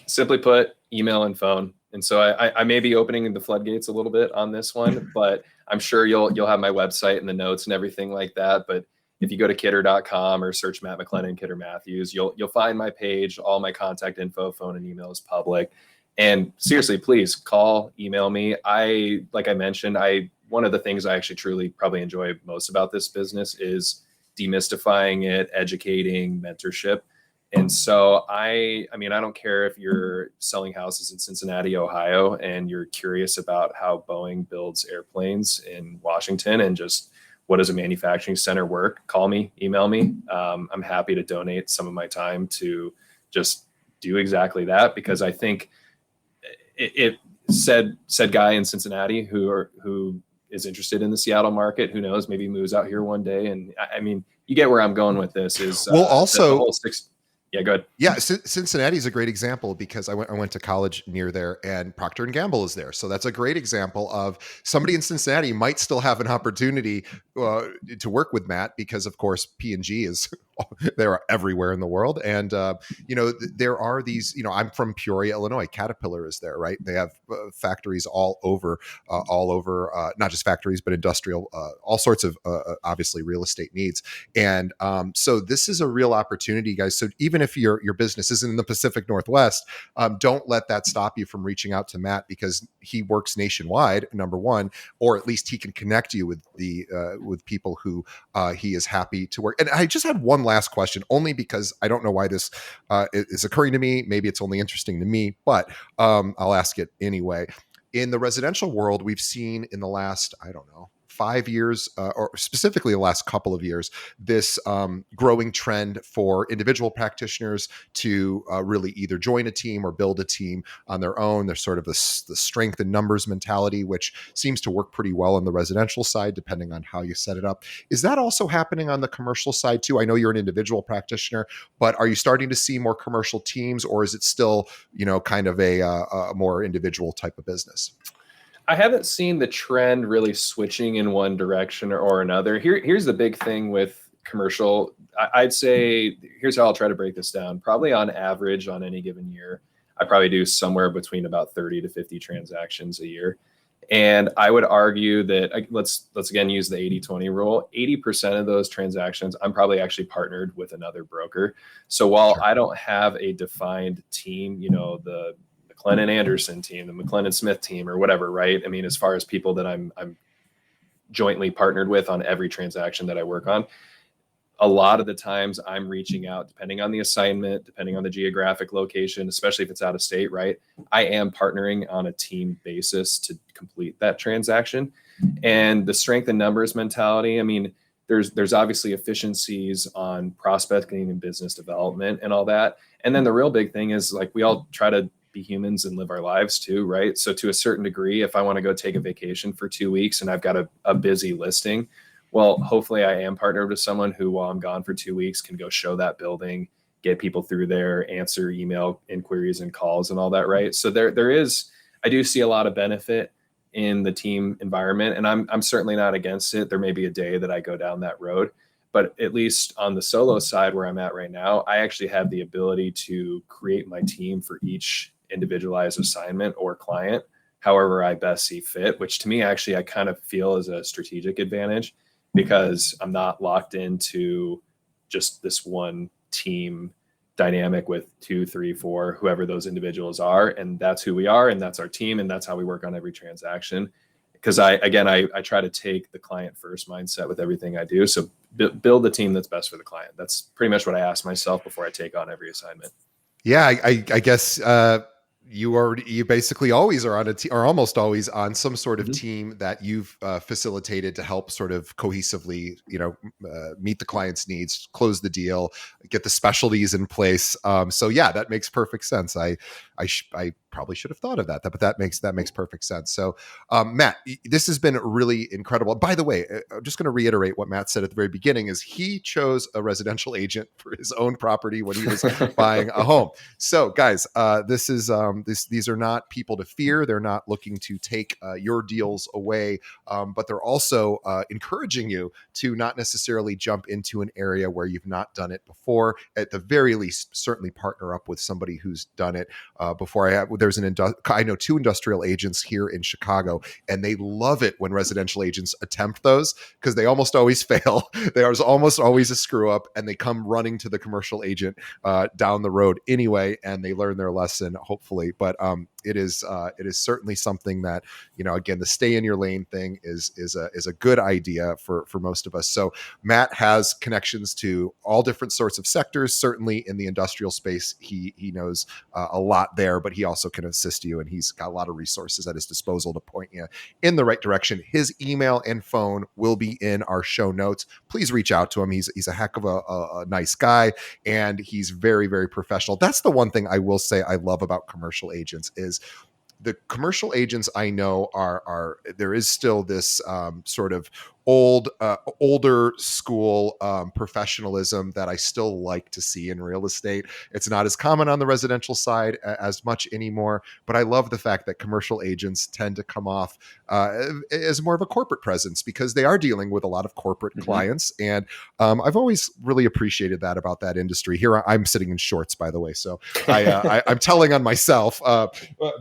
Simply put, email and phone. And so I may be opening the floodgates a little bit on this one, but I'm sure you'll have my website and the notes and everything like that. But if you go to kidder.com or search Matt McLennan, Kidder Matthews, you'll find my page. All my contact info, phone and email is public. And seriously, please call, email me. Like I mentioned, one of the things I actually truly probably enjoy most about this business is demystifying it, educating, mentorship. And so I don't care if you're selling houses in Cincinnati, Ohio, and you're curious about how Boeing builds airplanes in Washington and just what does a manufacturing center work, call me, email me. I'm happy to donate some of my time to just do exactly that, because I think it said guy in Cincinnati who is interested in the Seattle market, who knows, maybe moves out here one day. And I mean, you get where I'm going with this is also the whole yeah, go ahead. Yeah, Cincinnati is a great example because I went to college near there, and Procter and Gamble is there. So that's a great example of somebody in Cincinnati might still have an opportunity to work with Matt, because of course P&G is they're everywhere in the world, and there are these. I'm from Peoria, Illinois. Caterpillar is there, right? They have factories all over, not just factories but industrial, all sorts of obviously real estate needs, and so this is a real opportunity, guys. So even if your business isn't in the Pacific Northwest, don't let that stop you from reaching out to Matt, because he works nationwide, number one, or at least he can connect you with with people who he is happy to work. And I just had one last question, only because I don't know why this is occurring to me. Maybe it's only interesting to me, but I'll ask it anyway. In the residential world, we've seen in the last, I don't know, 5 years, or specifically the last couple of years, this growing trend for individual practitioners to really either join a team or build a team on their own. There's sort of the strength in numbers mentality, which seems to work pretty well on the residential side, depending on how you set it up. Is that also happening on the commercial side too? I know you're an individual practitioner, but are you starting to see more commercial teams, or is it still, kind of a more individual type of business? I haven't seen the trend really switching in one direction or another. Here's the big thing with commercial. I'd say, here's how I'll try to break this down. Probably on average on any given year, I probably do somewhere between about 30 to 50 transactions a year. And I would argue that let's again use the 80-20 rule. 80% of those transactions, I'm probably actually partnered with another broker. So while Sure. I don't have a defined team, the McLennan Anderson team, the McLennan Smith team, or whatever, right? I mean, as far as people that I'm jointly partnered with on every transaction that I work on, a lot of the times I'm reaching out, depending on the assignment, depending on the geographic location, especially if it's out of state, right? I am partnering on a team basis to complete that transaction. And the strength in numbers mentality, I mean, there's obviously efficiencies on prospecting and business development and all that. And then the real big thing is, like, we all try to be humans and live our lives too, right? So to a certain degree, if I want to go take a vacation for 2 weeks and I've got a busy listing, well, hopefully I am partnered with someone who, while I'm gone for 2 weeks, can go show that building, get people through there, answer email inquiries and calls and all that, right? So I do see a lot of benefit in the team environment, and I'm certainly not against it. There may be a day that I go down that road, but at least on the solo side where I'm at right now, I actually have the ability to create my team for each individualized assignment or client, however I best see fit, which to me, actually, I kind of feel is a strategic advantage, because I'm not locked into just this one team dynamic with 2, 3, 4, whoever those individuals are. And that's who we are. And that's our team. And that's how we work on every transaction. Because I try to take the client first mindset with everything I do. So build the team that's best for the client. That's pretty much what I ask myself before I take on every assignment. Yeah, I guess you basically always are on a team, or almost always on some sort of team that you've facilitated to help sort of cohesively, meet the client's needs, close the deal, get the specialties in place. So yeah, that makes perfect sense. I probably should have thought of that, but that makes perfect sense. So, Matt, this has been really incredible. By the way, I'm just going to reiterate what Matt said at the very beginning: is he chose a residential agent for his own property when he was buying a home. So, guys, these are not people to fear. They're not looking to take your deals away, but they're also encouraging you to not necessarily jump into an area where you've not done it before. At the very least, certainly partner up with somebody who's done it before. I know 2 industrial agents here in Chicago, and they love it when residential agents attempt those, because they almost always fail. There's almost always a screw up, and they come running to the commercial agent down the road anyway, and they learn their lesson, hopefully. But it is certainly something that, again, the stay in your lane thing is a good idea for most of us. So Matt has connections to all different sorts of sectors. Certainly in the industrial space, he knows a lot there, but he also can assist you, and he's got a lot of resources at his disposal to point you in the right direction. His email and phone will be in our show notes. Please reach out to him. He's a heck of a nice guy, and he's very, very professional. That's the one thing I will say I love about commercial agents is the commercial agents I know are there is still this sort of older school professionalism that I still like to see in real estate. It's not as common on the residential side as much anymore, but I love the fact that commercial agents tend to come off as more of a corporate presence, because they are dealing with a lot of corporate clients. And I've always really appreciated that about that industry. Here I'm sitting in shorts, by the way, so I'm telling on myself.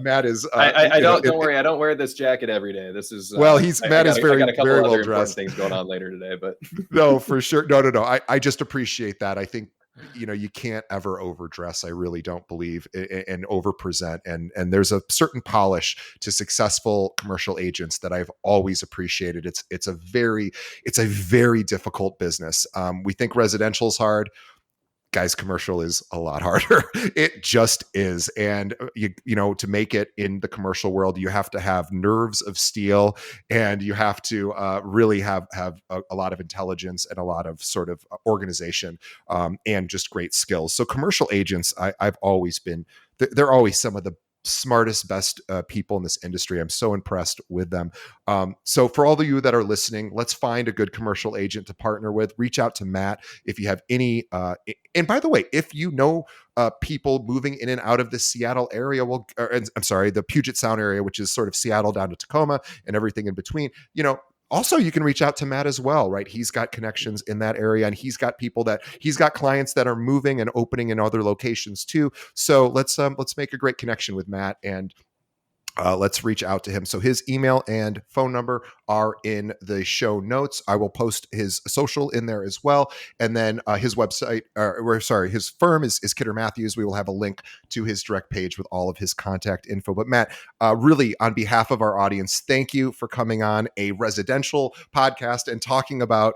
Matt is. Don't worry. I don't wear this jacket every day. This is Matt is very, I got a couple very other well important dressed things going on later today, but no, for sure. No. I just appreciate that. I think you can't ever overdress. I really don't believe and overpresent. And there's a certain polish to successful commercial agents that I've always appreciated. It's a very difficult business. We think residential is hard. Guys, commercial is a lot harder. It just is. And to make it in the commercial world, you have to have nerves of steel, and you have to really have a lot of intelligence and a lot of sort of organization, and just great skills. So commercial agents, I've always been, they're always some of the smartest, best people in this industry. I'm so impressed with them. So for all of you that are listening, let's find a good commercial agent to partner with. Reach out to Matt if you have any. And by the way, if you know people moving in and out of the Seattle area, the Puget Sound area, which is sort of Seattle down to Tacoma and everything in between, also, you can reach out to Matt as well, right? He's got connections in that area, and he's got clients that are moving and opening in other locations too. So let's make a great connection with Matt, and let's reach out to him. So his email and phone number are in the show notes. I will post his social in there as well. And then his website, his firm is Kidder Matthews. We will have a link to his direct page with all of his contact info. But Matt, really on behalf of our audience, thank you for coming on a residential podcast and talking about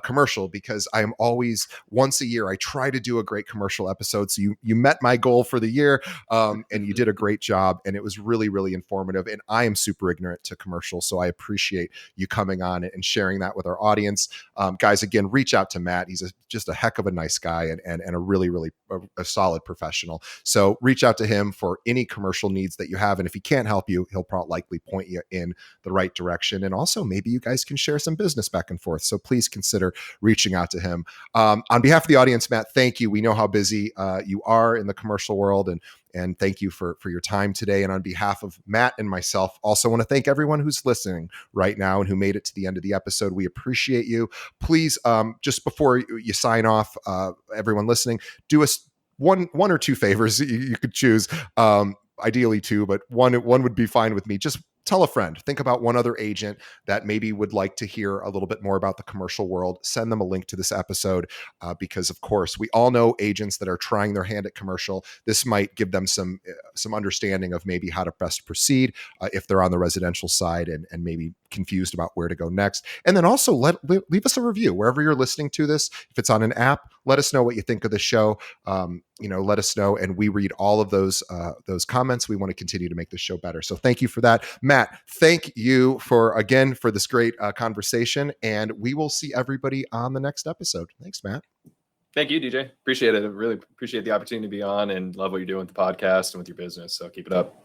commercial, because I am always, once a year, I try to do a great commercial episode. So you met my goal for the year, and you did a great job, and it was really, really informative. And I am super ignorant to commercial, so I appreciate you coming on and sharing that with our audience. Guys, again, reach out to Matt. He's just a heck of a nice guy, and a really, really a solid professional. So reach out to him for any commercial needs that you have. And if he can't help you, he'll probably likely point you in the right direction. And also maybe you guys can share some business back and forth. So please consider reaching out to him. On behalf of the audience, Matt, thank you. We know how busy you are in the commercial world, and thank you for your time today. And on behalf of Matt and myself, also want to thank everyone who's listening right now and who made it to the end of the episode. We appreciate you. Please, just before you sign off, everyone listening, do us one or two favors. You could choose, ideally two, but one would be fine with me. Just tell a friend. Think about one other agent that maybe would like to hear a little bit more about the commercial world. Send them a link to this episode, because, of course, we all know agents that are trying their hand at commercial. This might give them some understanding of maybe how to best proceed if they're on the residential side and maybe confused about where to go next. And then also leave us a review wherever you're listening to this. If it's on an app, let us know what you think of the show. Let us know, and we read all of those comments. We want to continue to make this show better. So thank you for that. Matt, thank you for this great conversation, and we will see everybody on the next episode. Thanks, Matt. Thank you, DJ. Appreciate it. I really appreciate the opportunity to be on, and love what you're doing with the podcast and with your business. So keep it up.